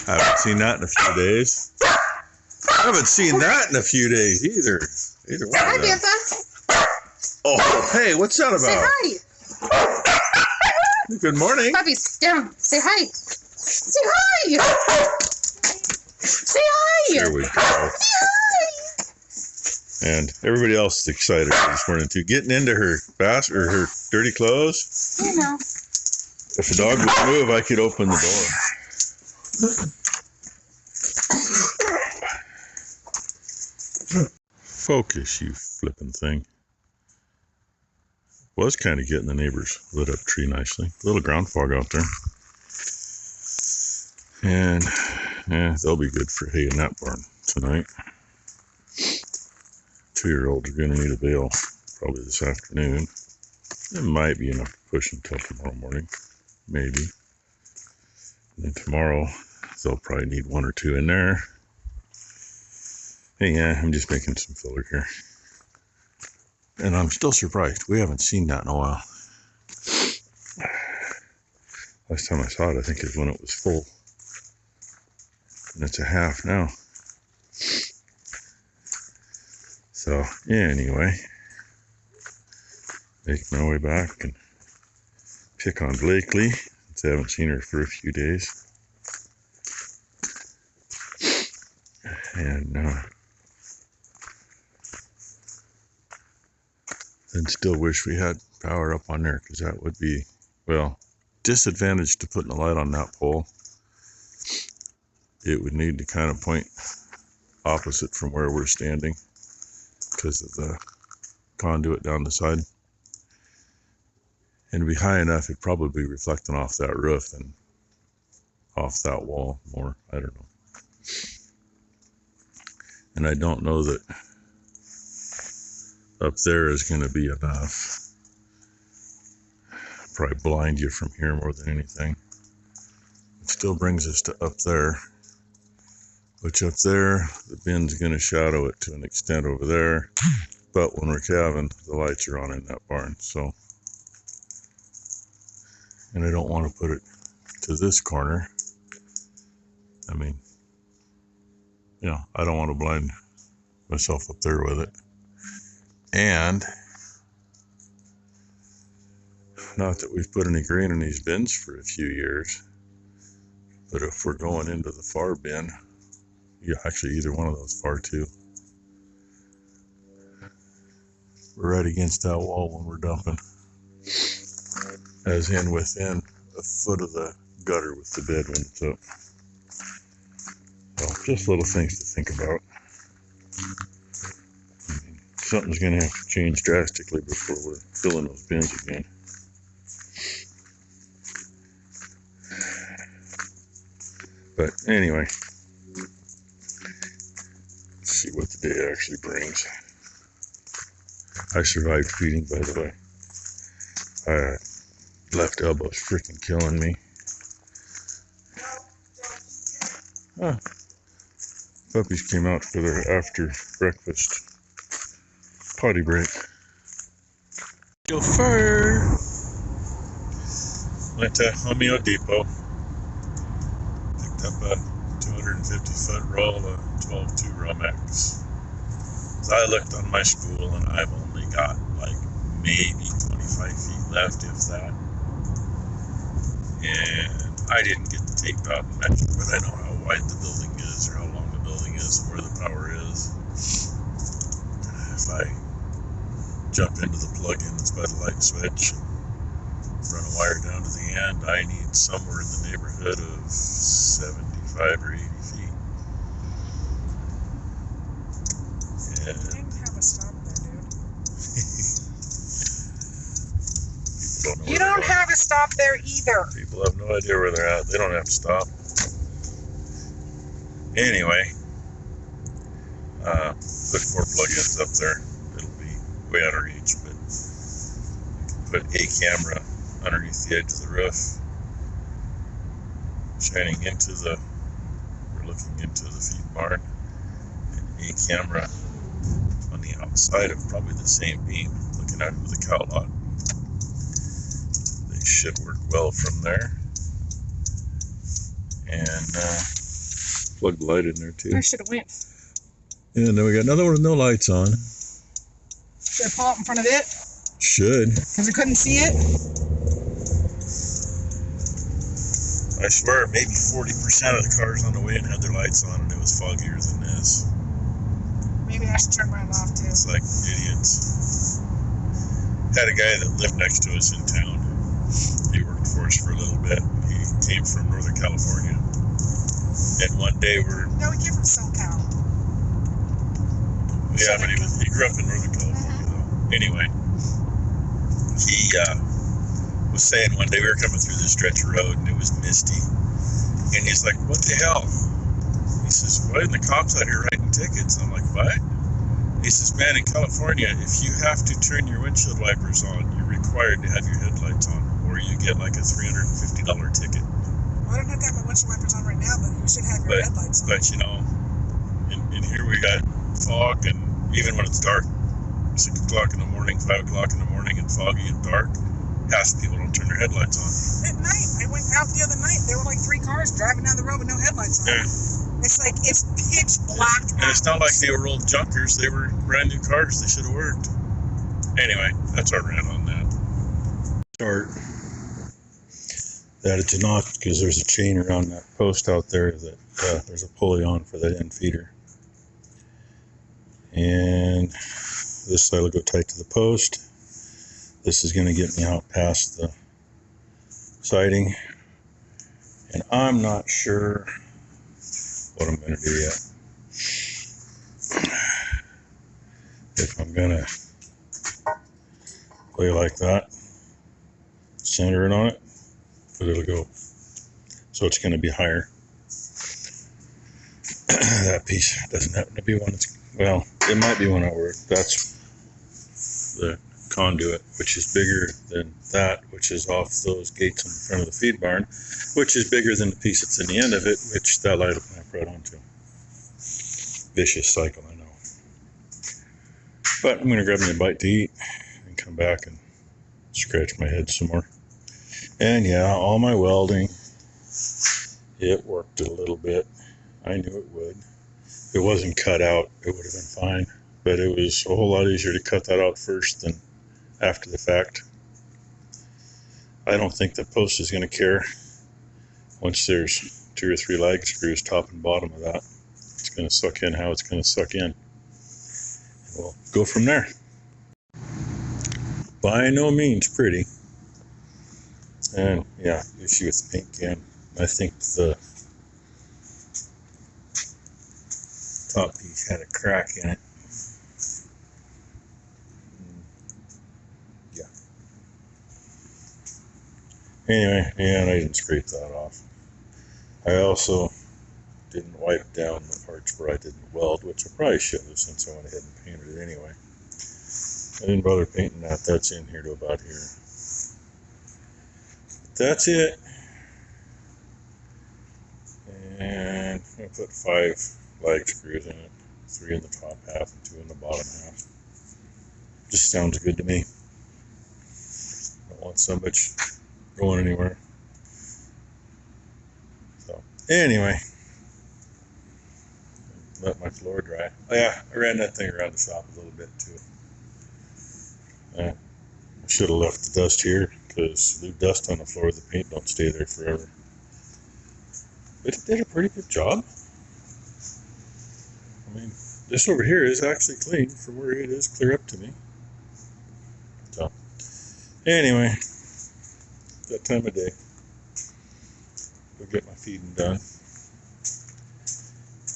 I haven't seen that in a few days. I haven't seen that in a few days either. Either one. Hi, Bantha. Oh, hey, what's that about? Say hi. Good morning. Puppy's down. Say hi. Say hi. Say hi. There we go. Say hi. And everybody else is excited this morning too. Getting into her her dirty clothes. You know. If the dog would move, I could open the door. Focus, you flippin' thing. Was kind of getting the neighbors lit up tree nicely. A little ground fog out there. And yeah, they'll be good for hay in that barn tonight. 2-year-olds are going to need a bale probably this afternoon. It might be enough to push until tomorrow morning. Maybe. And then tomorrow, they'll probably need 1 or 2 in there. Hey, yeah, I'm just making some filler here. And I'm still surprised. We haven't seen that in a while. Last time I saw it, I think, is when it was full. And it's a half now. So, yeah, anyway. Make my way back and pick on Blakely. I haven't seen her for a few days. And then still wish we had power up on there, because that would be, well, disadvantage to putting a light on that pole. It would need to kind of point opposite from where we're standing because of the conduit down the side. And to be high enough, it'd probably be reflecting off that roof and off that wall more. I don't know. And I don't know that up there is going to be enough. Probably blind you from here more than anything. It still brings us to up there. Which up there, the bin's going to shadow it to an extent over there. But when we're calving, the lights are on in that barn. So, and I don't want to put it to this corner. I mean, yeah, I don't want to blind myself up there with it. And not that we've put any grain in these bins for a few years, but if we're going into the far bin, yeah, actually either one of those far two, we're right against that wall when we're dumping, as in within a foot of the gutter with the bed when it's up. So just little things to think about. Something's going to have to change drastically before we're filling those bins again. But anyway, let's see what the day actually brings. I survived feeding, by the way. Left elbow's freaking killing me. Ah, puppies came out for their after breakfast potty break. Chauffeur went to Home Depot. Picked up a 250-foot roll of 12-2 Romex. So I looked on my spool and I've only got like maybe 25 feet left, if that. And I didn't get the tape out and measure, but I know how wide the building is or how long the building is and where the power is. If I jump into the plug-in that's by the light switch and run a wire down to the end, I need somewhere in the neighborhood of 75 or 80 feet. And You didn't have a stop there, dude. You don't have a stop there either. People have no idea where they're at. They don't have to stop. Anyway, put 4 plug-ins up there. It'll be way out of reach, but we can put a camera underneath the edge of the roof, shining into the, we're looking into the feed barn, and a camera on the outside of probably the same beam, looking out into the cow lot. They should work well from there. And Plug the light in there too. I should have went. And then we got another one with no lights on. Should I pull up in front of it? Should. Because I couldn't see it. I swear maybe 40% of the cars on the way in had their lights on and it was foggier than this. Maybe I should turn mine off too. It's like idiots. Had a guy that lived next to us in town. He worked for us for a little bit. He came from Northern California. And one day No, we came from SoCal. yeah, but he grew up in Northern California though. Anyway, he was saying one day we were coming through this stretch of road and it was misty. And he's like, what the hell? He says, why are the cops out here writing tickets? And I'm like, what? He says, man, in California, if you have to turn your windshield wipers on, you're required to have your headlights on, or you get like a $350 ticket. Well, I don't have to have my windshield wipers on right now, but you should have your headlights on. But you know, in here we got fog, and even when it's dark, 6 o'clock in the morning, 5 o'clock in the morning, and foggy and dark, half the people don't turn their headlights on. At night, I went out the other night. There were like 3 cars driving down the road with no headlights on. Yeah. It's like, it's pitch black. And it's not like they were old junkers. They were brand new cars. They should have worked. Anyway, that's our rant on that. Start that it's not, because there's a chain around that post out there that there's a pulley on for that end feeder. And this side will go tight to the post. This is going to get me out past the siding. And I'm not sure what I'm going to do yet. If I'm going to play like that, center it on it, but it'll go. So it's going to be higher. That piece doesn't happen to be one that's, well, it might be one at work. That's the conduit, which is bigger than that, which is off those gates in front of the feed barn, which is bigger than the piece that's in the end of it, which that light will clamp right onto. Vicious cycle, I know. But I'm going to grab me a bite to eat and come back and scratch my head some more. And yeah, all my welding, it worked a little bit. I knew it would. If it wasn't cut out, it would have been fine. But it was a whole lot easier to cut that out first than after the fact. I don't think the post is going to care once there's 2 or 3 lag screws top and bottom of that. It's going to suck in how it's going to suck in. And we'll go from there. By no means pretty. And yeah, issue with the paint can. I think the top piece had a crack in it. Yeah. Anyway, and I didn't scrape that off. I also didn't wipe down the parts where I didn't weld, which I probably should have since I went ahead and painted it anyway. I didn't bother painting that. That's in here to about here. That's it. And I put 5 lag screws in it, 3 in the top half and 2 in the bottom half. Just sounds good to me. Don't want so much going anywhere. So anyway, let my floor dry. Oh yeah, I ran that thing around the shop a little bit too. I should have left the dust here, because leave dust on the floor, the paint don't stay there forever. But it did a pretty good job. I mean, this over here is actually clean from where it is clear up to me. So, anyway, that time of day. Go get my feeding done.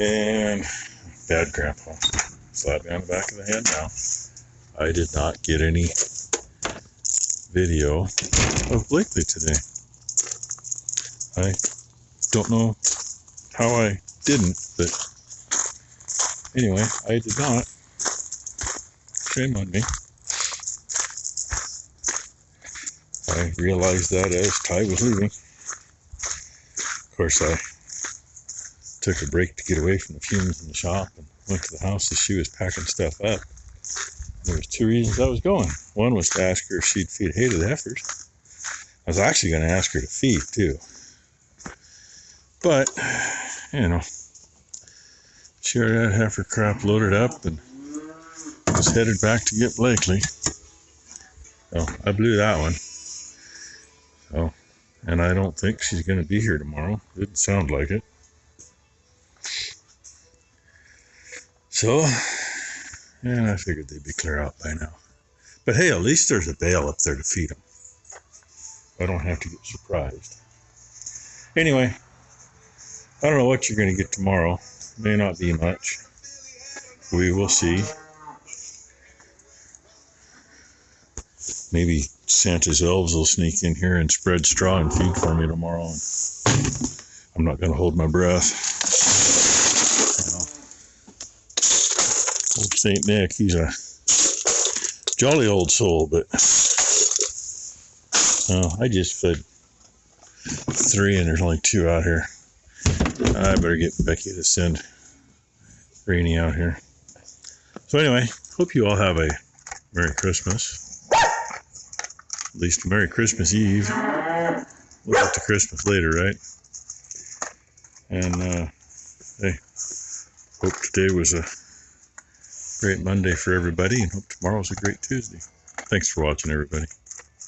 And bad grandpa slapped me on the back of the head now. I did not get any video of Blakely today. I don't know how I didn't, but anyway, I did not. Shame on me. I realized that as Ty was leaving. Of course, I took a break to get away from the fumes in the shop and went to the house as she was packing stuff up. There was 2 reasons I was going. One was to ask her if she'd feed hay to the heifers. I was actually going to ask her to feed too. But, you know, She already had half her crap loaded up and was headed back to get Blakely. So I blew that one. So, and I don't think she's going to be here tomorrow. Didn't sound like it. So, and I figured they'd be clear out by now. But hey, at least there's a bale up there to feed them. I don't have to get surprised. Anyway, I don't know what you're going to get tomorrow. May not be much. We will see. Maybe Santa's elves will sneak in here and spread straw and feed for me tomorrow. I'm not going to hold my breath. You know. Old St. Nick, he's a jolly old soul, but I just fed 3 and there's only 2 out here. I better get Becky to send Rainy out here. So anyway, hope you all have a Merry Christmas. At least Merry Christmas Eve. We'll get to Christmas later, right? And hey, hope today was a great Monday for everybody, and hope tomorrow's a great Tuesday. Thanks for watching, everybody.